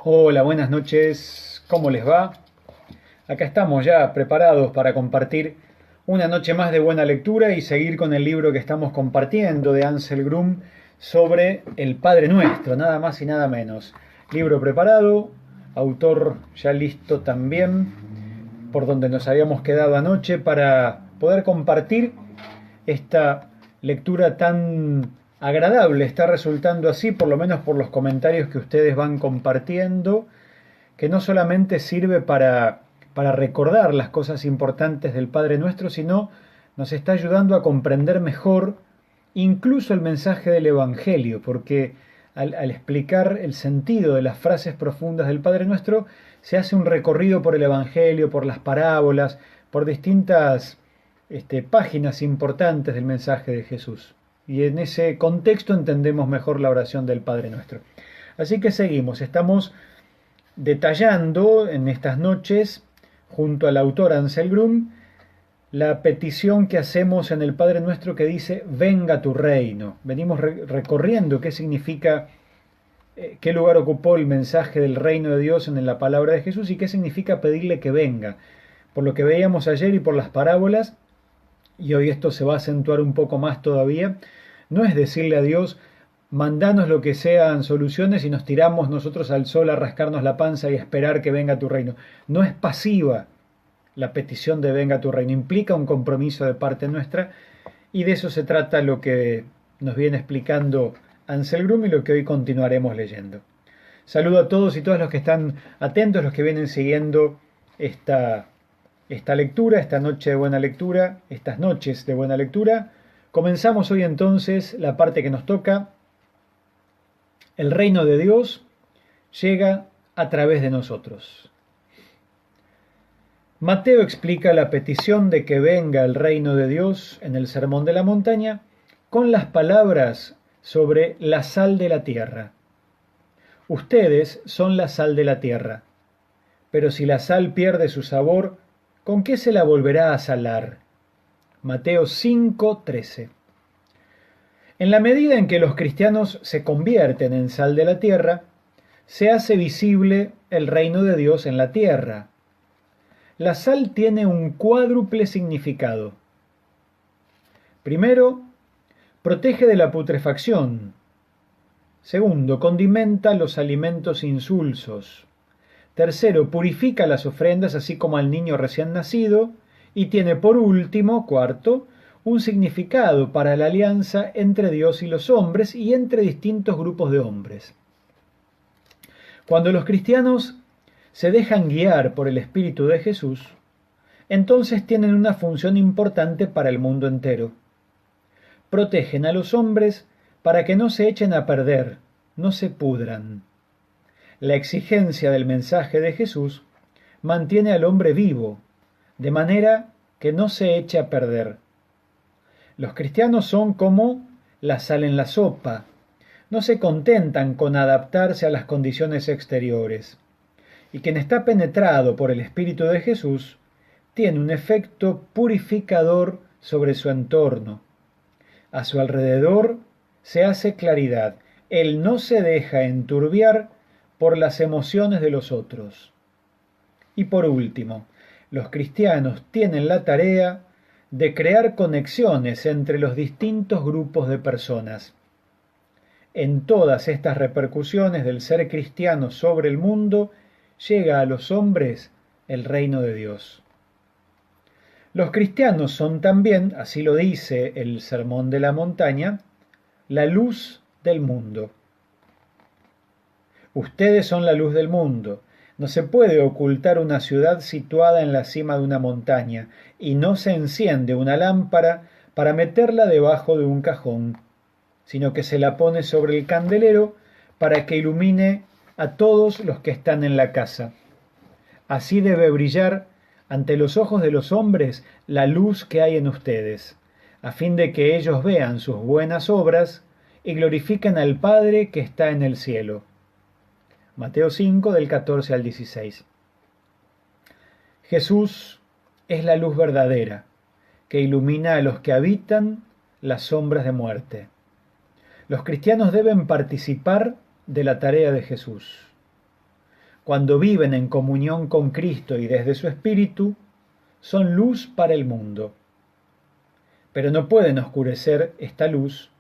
Hola, buenas noches, ¿cómo les va? Acá estamos ya preparados para compartir una noche más de buena lectura y seguir con el libro que estamos compartiendo de Ansel Grum sobre el Padre Nuestro, nada más y nada menos. Libro preparado, autor ya listo también, por donde nos habíamos quedado anoche para poder compartir esta lectura tan agradable. Está resultando así, por lo menos por los comentarios que ustedes van compartiendo, que no solamente sirve para recordar las cosas importantes del Padre Nuestro, sino nos está ayudando a comprender mejor incluso el mensaje del Evangelio, porque al explicar el sentido de las frases profundas del Padre Nuestro, se hace un recorrido por el Evangelio, por las parábolas, por distintas páginas importantes del mensaje de Jesús. Y en ese contexto entendemos mejor la oración del Padre Nuestro. Así que seguimos, estamos detallando en estas noches, junto al autor Ansel Grum, la petición que hacemos en el Padre Nuestro que dice, venga tu reino. Venimos recorriendo qué significa, qué lugar ocupó el mensaje del reino de Dios en la palabra de Jesús y qué significa pedirle que venga. Por lo que veíamos ayer y por las parábolas, y hoy esto se va a acentuar un poco más todavía, no es decirle a Dios, mandanos lo que sean soluciones y nos tiramos nosotros al sol a rascarnos la panza y esperar que venga tu reino. No es pasiva la petición de venga tu reino, implica un compromiso de parte nuestra y de eso se trata lo que nos viene explicando Ansel Grum y lo que hoy continuaremos leyendo. Saludo a todos y todas los que están atentos, los que vienen siguiendo esta lectura, esta noche de buena lectura, estas noches de buena lectura. Comenzamos hoy entonces la parte que nos toca. El reino de Dios llega a través de nosotros. Mateo explica la petición de que venga el reino de Dios en el Sermón de la Montaña con las palabras sobre la sal de la tierra. Ustedes son la sal de la tierra, pero si la sal pierde su sabor, ¿con qué se la volverá a salar? Mateo 5:13. En la medida en que los cristianos se convierten en sal de la tierra, se hace visible el reino de Dios en la tierra. La sal tiene un cuádruple significado. Primero, protege de la putrefacción. Segundo, condimenta los alimentos insulsos. Tercero, purifica las ofrendas así como al niño recién nacido. Y tiene por último, cuarto, un significado para la alianza entre Dios y los hombres y entre distintos grupos de hombres. Cuando los cristianos se dejan guiar por el Espíritu de Jesús, entonces tienen una función importante para el mundo entero. Protegen a los hombres para que no se echen a perder, no se pudran. La exigencia del mensaje de Jesús mantiene al hombre vivo, de manera que no se eche a perder. Los cristianos son como la sal en la sopa, no se contentan con adaptarse a las condiciones exteriores. Y quien está penetrado por el Espíritu de Jesús tiene un efecto purificador sobre su entorno. A su alrededor se hace claridad. Él no se deja enturbiar por las emociones de los otros. Y por último, los cristianos tienen la tarea de crear conexiones entre los distintos grupos de personas. En todas estas repercusiones del ser cristiano sobre el mundo, llega a los hombres el reino de Dios. Los cristianos son también, así lo dice el Sermón de la Montaña, la luz del mundo. Ustedes son la luz del mundo. No se puede ocultar una ciudad situada en la cima de una montaña, y no se enciende una lámpara para meterla debajo de un cajón, sino que se la pone sobre el candelero para que ilumine a todos los que están en la casa. Así debe brillar ante los ojos de los hombres la luz que hay en ustedes, a fin de que ellos vean sus buenas obras y glorifiquen al Padre que está en el cielo. Mateo 5, del 14 al 16. Jesús es la luz verdadera, que ilumina a los que habitan las sombras de muerte. Los cristianos deben participar de la tarea de Jesús. cuando viven en comunión con Cristo y desde su Espíritu, son luz para el mundo. Pero no pueden oscurecer esta luz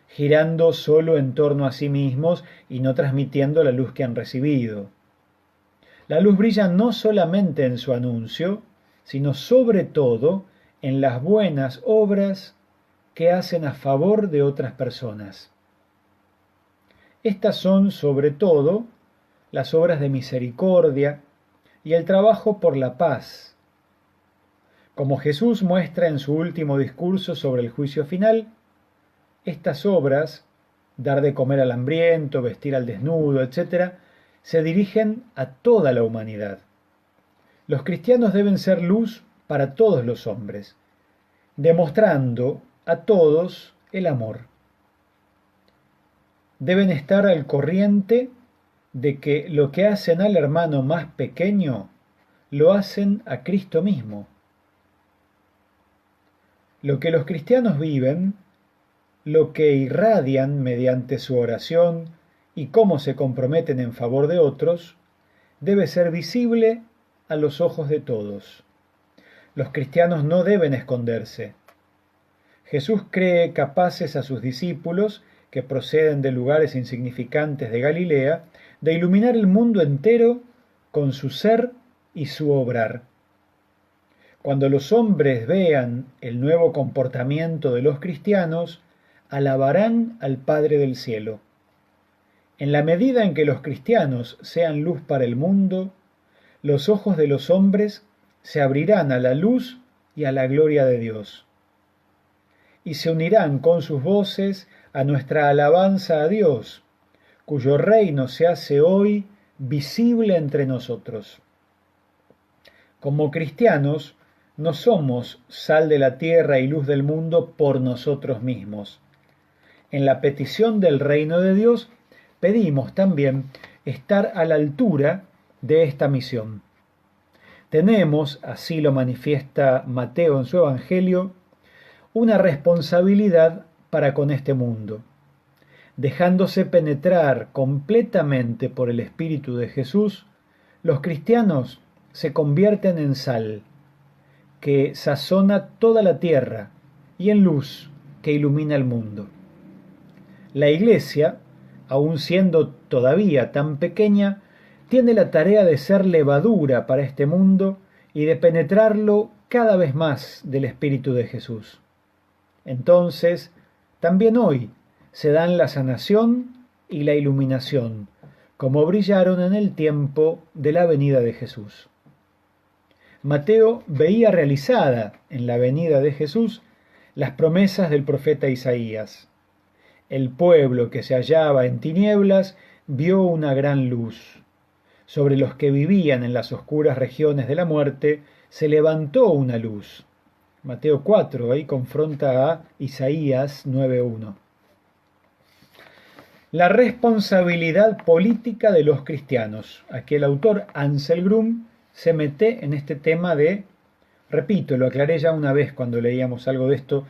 girando solo en torno a sí mismos y no transmitiendo la luz que han recibido. La luz brilla no solamente en su anuncio, sino sobre todo en las buenas obras que hacen a favor de otras personas. Estas son, sobre todo, las obras de misericordia y el trabajo por la paz. Como Jesús muestra en su último discurso sobre el juicio final, estas obras, dar de comer al hambriento, vestir al desnudo, etc., se dirigen a toda la humanidad. Los cristianos deben ser luz para todos los hombres, demostrando a todos el amor. Deben estar al corriente de que lo que hacen al hermano más pequeño, lo hacen a Cristo mismo. Lo que los cristianos viven, lo que irradian mediante su oración y cómo se comprometen en favor de otros, debe ser visible a los ojos de todos. Los cristianos no deben esconderse. Jesús cree capaces a sus discípulos, que proceden de lugares insignificantes de Galilea, de iluminar el mundo entero con su ser y su obrar. Cuando los hombres vean el nuevo comportamiento de los cristianos, alabarán al Padre del cielo. En la medida en que los cristianos sean luz para el mundo, los ojos de los hombres se abrirán a la luz y a la gloria de Dios, y se unirán con sus voces a nuestra alabanza a Dios, cuyo reino se hace hoy visible entre nosotros. Como cristianos, no somos sal de la tierra y luz del mundo por nosotros mismos. En la petición del reino de Dios, pedimos también estar a la altura de esta misión. Tenemos, así lo manifiesta Mateo en su Evangelio, una responsabilidad para con este mundo. Dejándose penetrar completamente por el Espíritu de Jesús, los cristianos se convierten en sal, que sazona toda la tierra, y en luz, que ilumina el mundo. La Iglesia, aun siendo todavía tan pequeña, tiene la tarea de ser levadura para este mundo y de penetrarlo cada vez más del Espíritu de Jesús. Entonces, también hoy se dan la sanación y la iluminación, como brillaron en el tiempo de la venida de Jesús. Mateo veía realizada en la venida de Jesús las promesas del profeta Isaías. El pueblo que se hallaba en tinieblas vio una gran luz. Sobre los que vivían en las oscuras regiones de la muerte se levantó una luz. Mateo 4, ahí confronta a Isaías 9:1. La responsabilidad política de los cristianos. Aquí el autor Ansel Grum se mete en este tema de, repito, lo aclaré ya una vez cuando leíamos algo de esto,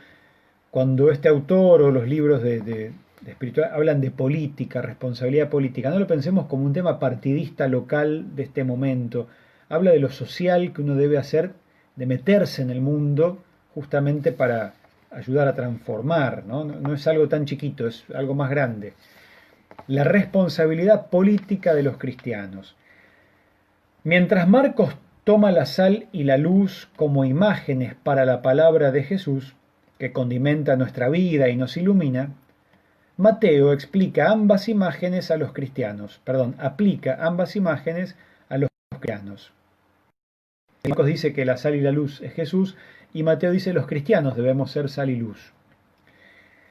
cuando este autor o los libros de espiritual hablan de política, responsabilidad política, no lo pensemos como un tema partidista local de este momento. Habla de lo social que uno debe hacer, de meterse en el mundo justamente para ayudar a transformar, ¿no? No es algo tan chiquito, es algo más grande. La responsabilidad política de los cristianos. Mientras Marcos toma la sal y la luz como imágenes para la palabra de Jesús, que condimenta nuestra vida y nos ilumina, Mateo explica ambas imágenes a los cristianos, aplica ambas imágenes a los cristianos. Marcos dice que la sal y la luz es Jesús, y Mateo dice los cristianos debemos ser sal y luz.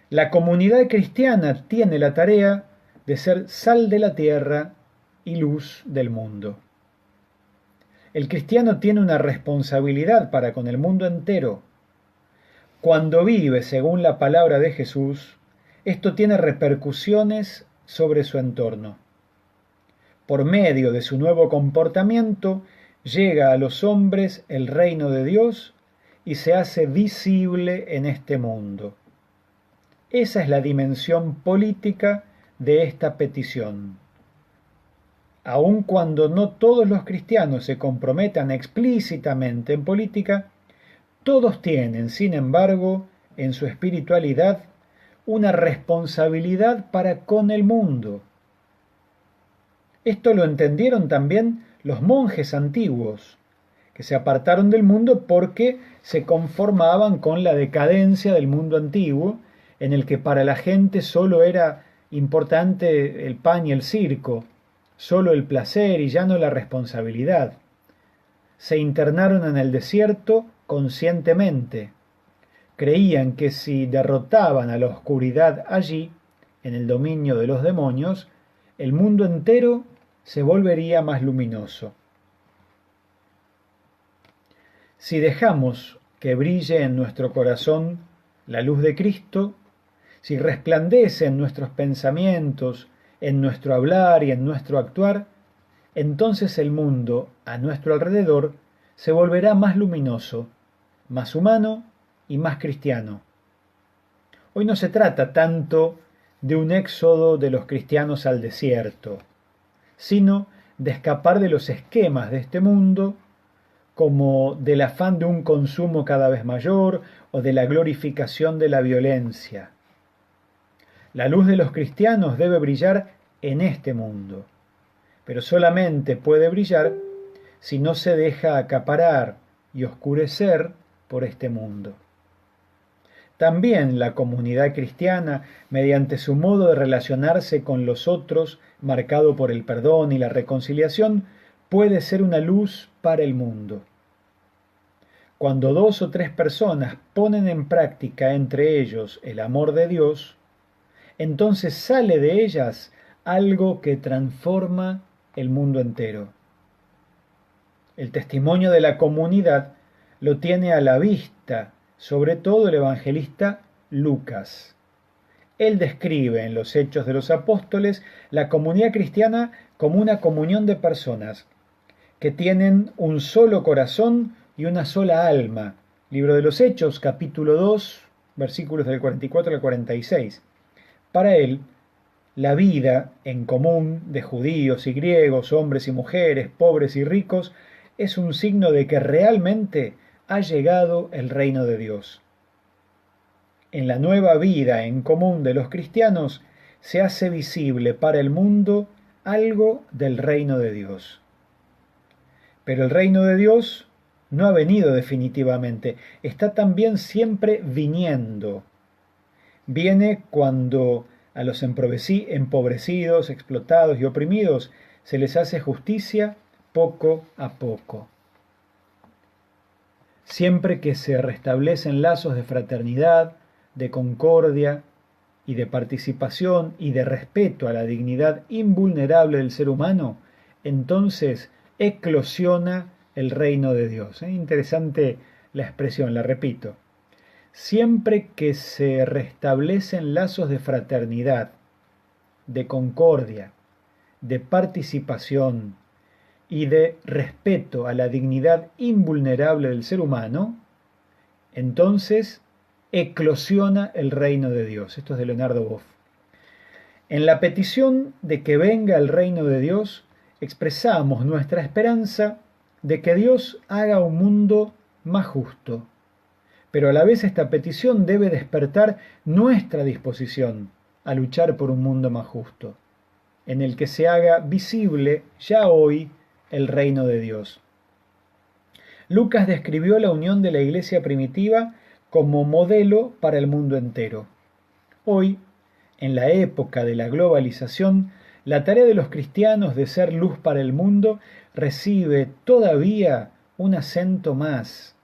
La comunidad cristiana tiene la tarea de ser sal de la tierra y luz del mundo. El cristiano tiene una responsabilidad para con el mundo entero. Cuando vive según la palabra de Jesús, esto tiene repercusiones sobre su entorno. Por medio de su nuevo comportamiento, llega a los hombres el reino de Dios y se hace visible en este mundo. Esa es la dimensión política de esta petición. aun cuando no todos los cristianos se comprometan explícitamente en política, todos tienen, sin embargo, en su espiritualidad, una responsabilidad para con el mundo. Esto lo entendieron también los monjes antiguos, que se apartaron del mundo porque se conformaban con la decadencia del mundo antiguo, en el que para la gente solo era importante el pan y el circo, solo el placer y ya no la responsabilidad. Se internaron en el desierto conscientemente. Creían que si derrotaban a la oscuridad allí, en el dominio de los demonios, el mundo entero se volvería más luminoso. Si dejamos que brille en nuestro corazón la luz de Cristo, si resplandece en nuestros pensamientos, en nuestro hablar y en nuestro actuar, entonces el mundo a nuestro alrededor se volverá más luminoso, más humano y más cristiano. Hoy no se trata tanto de un éxodo de los cristianos al desierto, sino de escapar de los esquemas de este mundo, como del afán de un consumo cada vez mayor o de la glorificación de la violencia. La luz de los cristianos debe brillar en este mundo, pero solamente puede brillar si no se deja acaparar y oscurecer por este mundo. También la comunidad cristiana, mediante su modo de relacionarse con los otros, marcado por el perdón y la reconciliación, puede ser una luz para el mundo. Cuando 2 o 3 personas ponen en práctica entre ellos el amor de Dios, entonces sale de ellas algo que transforma el mundo entero. El testimonio de la comunidad lo tiene a la vista, sobre todo el evangelista Lucas. Él describe en los Hechos de los Apóstoles la comunidad cristiana como una comunión de personas que tienen un solo corazón y una sola alma. Libro de los Hechos, capítulo 2, versículos del 44 al 46. Para él, la vida en común de judíos y griegos, hombres y mujeres, pobres y ricos, es un signo de que realmente ha llegado el reino de Dios. En la nueva vida en común de los cristianos se hace visible para el mundo algo del reino de Dios. Pero el reino de Dios no ha venido definitivamente, está también siempre viniendo. Viene cuando a los empobrecidos, explotados y oprimidos se les hace justicia poco a poco. Siempre que se restablecen lazos de fraternidad, de concordia y de participación y de respeto a la dignidad invulnerable del ser humano, entonces eclosiona el reino de Dios. Interesante la expresión, la repito. Siempre que se restablecen lazos de fraternidad, de concordia, de participación y de respeto a la dignidad invulnerable del ser humano, entonces eclosiona el reino de Dios. Esto es de Leonardo Boff. En la petición de que venga el reino de Dios, expresamos nuestra esperanza de que Dios haga un mundo más justo. Pero a la vez esta petición debe despertar nuestra disposición a luchar por un mundo más justo, en el que se haga visible ya hoy el reino de Dios. Lucas describió la unión de la iglesia primitiva como modelo para el mundo entero. Hoy, en la época de la globalización, la tarea de los cristianos de ser luz para el mundo recibe todavía un acento más.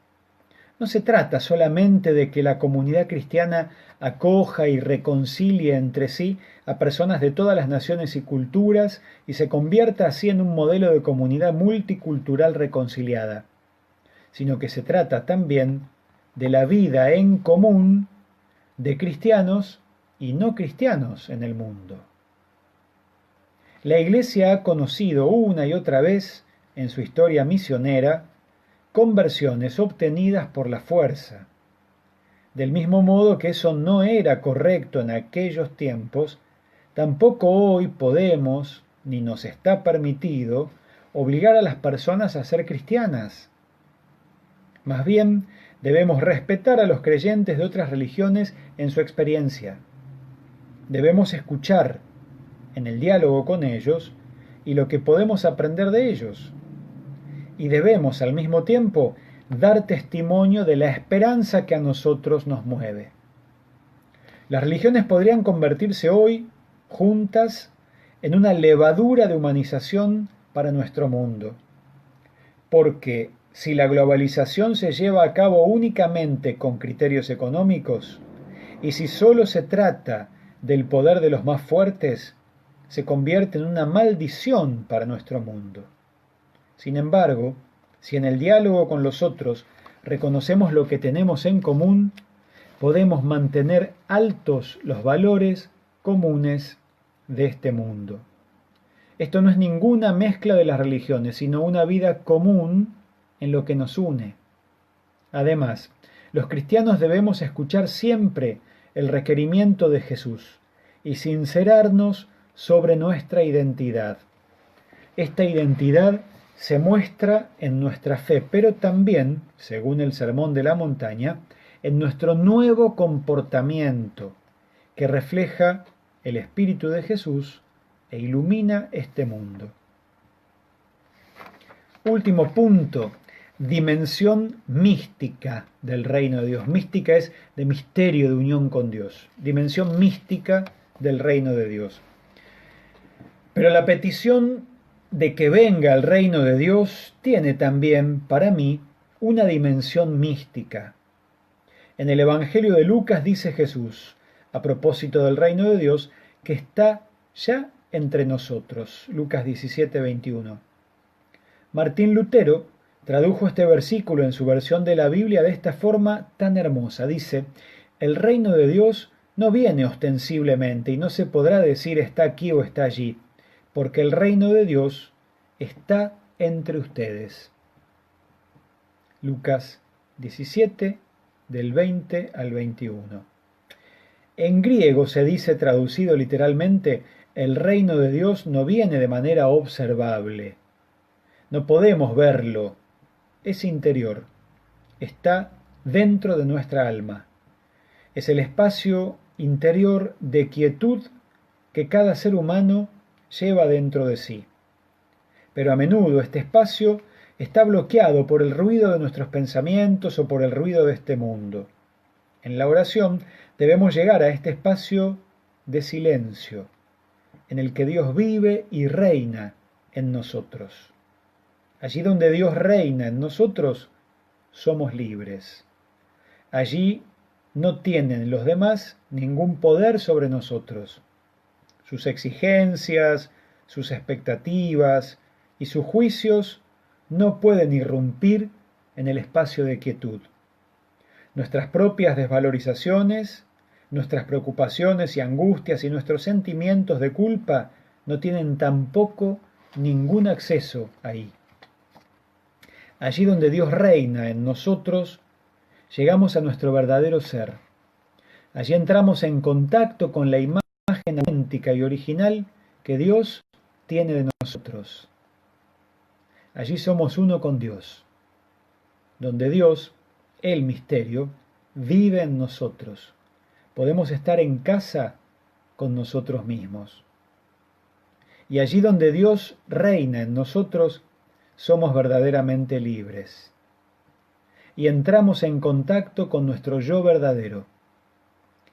No se trata solamente de que la comunidad cristiana acoja y reconcilie entre sí a personas de todas las naciones y culturas y se convierta así en un modelo de comunidad multicultural reconciliada, sino que se trata también de la vida en común de cristianos y no cristianos en el mundo. La Iglesia ha conocido una y otra vez en su historia misionera conversiones obtenidas por la fuerza. Del mismo modo que eso no era correcto en aquellos tiempos, tampoco hoy podemos ni nos está permitido obligar a las personas a ser cristianas. Más bien, debemos respetar a los creyentes de otras religiones en su experiencia. Debemos escuchar en el diálogo con ellos y lo que podemos aprender de ellos. Y debemos al mismo tiempo dar testimonio de la esperanza que a nosotros nos mueve. Las religiones podrían convertirse hoy, juntas, en una levadura de humanización para nuestro mundo. Porque si la globalización se lleva a cabo únicamente con criterios económicos, y si solo se trata del poder de los más fuertes, se convierte en una maldición para nuestro mundo. Sin embargo, si en el diálogo con los otros reconocemos lo que tenemos en común, podemos mantener altos los valores comunes de este mundo. Esto no es ninguna mezcla de las religiones, sino una vida común en lo que nos une. Además, los cristianos debemos escuchar siempre el requerimiento de Jesús y sincerarnos sobre nuestra identidad. Esta identidad se muestra en nuestra fe, pero también, según el Sermón de la Montaña, en nuestro nuevo comportamiento, que refleja el Espíritu de Jesús e ilumina este mundo. Último punto, dimensión mística del reino de Dios. Mística es de misterio, de unión con Dios. Dimensión mística del reino de Dios. Pero la petición de que venga el reino de Dios tiene también, para mí, una dimensión mística. En el Evangelio de Lucas dice Jesús, a propósito del reino de Dios, que está ya entre nosotros. Lucas 17, 21. Martín Lutero tradujo este versículo en su versión de la Biblia de esta forma tan hermosa. Dice, el reino de Dios no viene ostensiblemente y no se podrá decir está aquí o está allí, porque el reino de Dios está entre ustedes. Lucas 17, del 20 al 21. En griego se dice traducido literalmente, el reino de Dios no viene de manera observable. No podemos verlo, es interior, está dentro de nuestra alma. Es el espacio interior de quietud que cada ser humano lleva dentro de sí. Pero a menudo este espacio está bloqueado por el ruido de nuestros pensamientos o por el ruido de este mundo. En la oración debemos llegar a este espacio de silencio, en el que Dios vive y reina en nosotros. Allí donde Dios reina en nosotros, somos libres. Allí no tienen los demás ningún poder sobre nosotros. Sus exigencias, sus expectativas y sus juicios no pueden irrumpir en el espacio de quietud. Nuestras propias desvalorizaciones, nuestras preocupaciones y angustias y nuestros sentimientos de culpa no tienen tampoco ningún acceso ahí. Allí donde Dios reina en nosotros, llegamos a nuestro verdadero ser. Allí entramos en contacto con la imagen auténtica y original que Dios tiene de nosotros. Allí somos uno con Dios, donde Dios, el misterio, vive en nosotros. Podemos estar en casa con nosotros mismos. Y allí donde Dios reina en nosotros, somos verdaderamente libres. Y entramos en contacto con nuestro yo verdadero.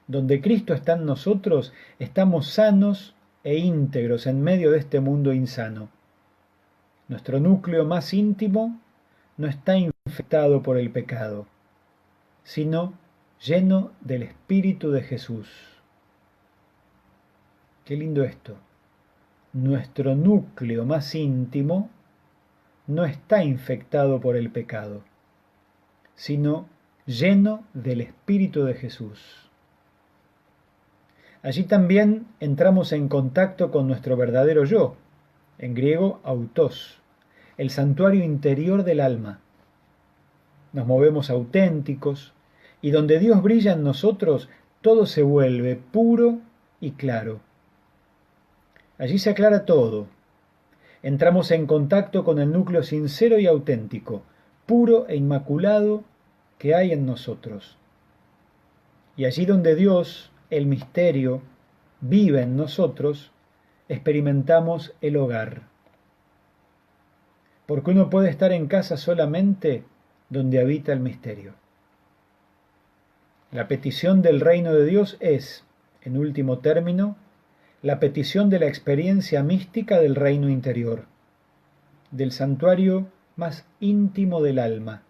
Donde Cristo está en nosotros, estamos sanos e íntegros en medio de este mundo insano. Nuestro núcleo más íntimo no está infectado por el pecado, sino lleno del Espíritu de Jesús. Qué lindo esto. Nuestro núcleo más íntimo no está infectado por el pecado, sino lleno del Espíritu de Jesús. Allí también entramos en contacto con nuestro verdadero yo, en griego autos, el santuario interior del alma. Nos movemos auténticos, y donde Dios brilla en nosotros, todo se vuelve puro y claro. Allí se aclara todo, entramos en contacto con el núcleo sincero y auténtico, puro e inmaculado que hay en nosotros. Y allí donde Dios, el misterio, vive en nosotros, experimentamos el hogar. Porque uno puede estar en casa solamente donde habita el misterio. La petición del reino de Dios es, en último término, la petición de la experiencia mística del reino interior, del santuario más íntimo del alma,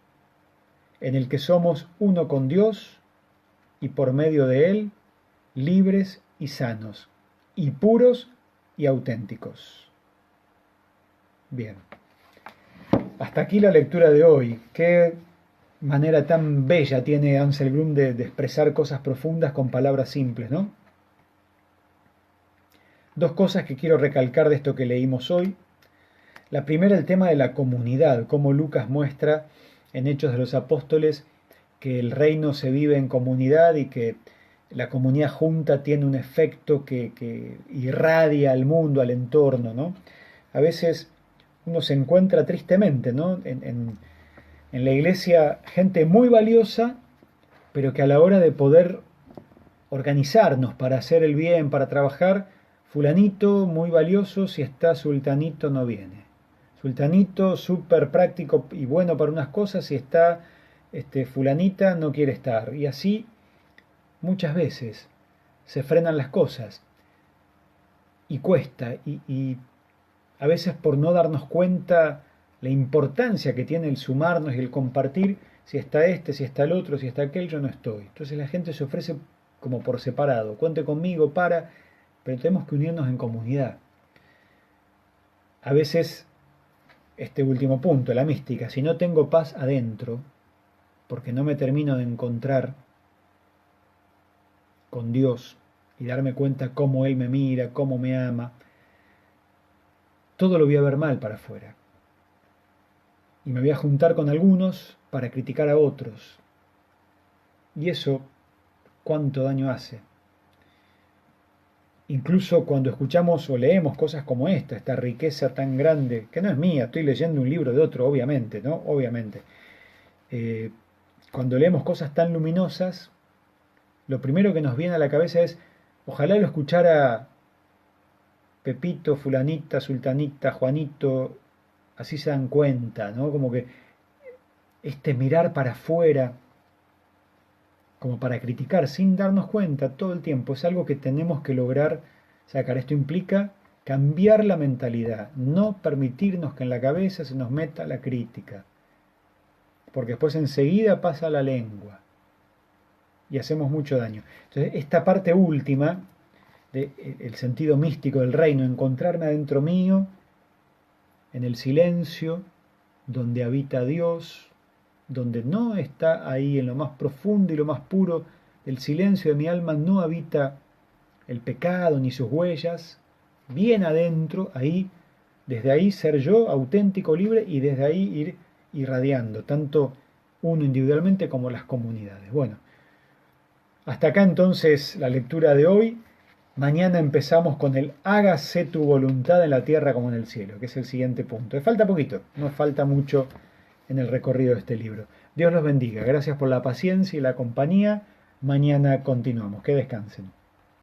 en el que somos uno con Dios y por medio de Él, libres y sanos, y puros y auténticos. Bien, hasta aquí la lectura de hoy. Qué manera tan bella tiene Ansel Grum de expresar cosas profundas con palabras simples, ¿no? Dos cosas que quiero recalcar de esto que leímos hoy. La primera, el tema de la comunidad, cómo Lucas muestra en Hechos de los Apóstoles que el reino se vive en comunidad y que la comunidad junta tiene un efecto que irradia al mundo, al entorno, ¿no? A veces uno se encuentra tristemente, ¿no? En la iglesia gente muy valiosa, pero que a la hora de poder organizarnos para hacer el bien, para trabajar, fulanito muy valioso, si está sultanito no viene. Sultanito súper práctico y bueno para unas cosas, si está fulanita no quiere estar. Y así muchas veces se frenan las cosas y cuesta. Y a veces por no darnos cuenta la importancia que tiene el sumarnos y el compartir, si está si está el otro, si está aquel, yo no estoy. Entonces la gente se ofrece como por separado. Cuente conmigo pero tenemos que unirnos en comunidad. A veces, este último punto, la mística, si no tengo paz adentro, porque no me termino de encontrar con Dios y darme cuenta cómo Él me mira, cómo me ama, todo lo voy a ver mal para afuera. Y me voy a juntar con algunos para criticar a otros. Y eso, ¿cuánto daño hace? Incluso cuando escuchamos o leemos cosas como esta riqueza tan grande, que no es mía, estoy leyendo un libro de otro, obviamente, ¿no? Obviamente. Cuando leemos cosas tan luminosas, lo primero que nos viene a la cabeza es, ojalá lo escuchara Pepito, fulanita, sultanita, Juanito, así se dan cuenta, ¿no? Como que mirar para afuera, como para criticar sin darnos cuenta todo el tiempo, es algo que tenemos que lograr sacar. Esto implica cambiar la mentalidad, no permitirnos que en la cabeza se nos meta la crítica, porque después enseguida pasa la lengua y hacemos mucho daño. Entonces, esta parte última, el sentido místico del reino, encontrarme adentro mío, en el silencio, donde habita Dios, donde no está ahí en lo más profundo y lo más puro del silencio de mi alma, no habita el pecado ni sus huellas, bien adentro, ahí, desde ahí ser yo auténtico, libre, y desde ahí ir irradiando, tanto uno individualmente como las comunidades. Bueno, hasta acá entonces la lectura de hoy. Mañana empezamos con el hágase tu voluntad en la tierra como en el cielo, que es el siguiente punto. Falta poquito, no falta mucho en el recorrido de este libro. Dios los bendiga. Gracias por la paciencia y la compañía. Mañana continuamos. Que descansen.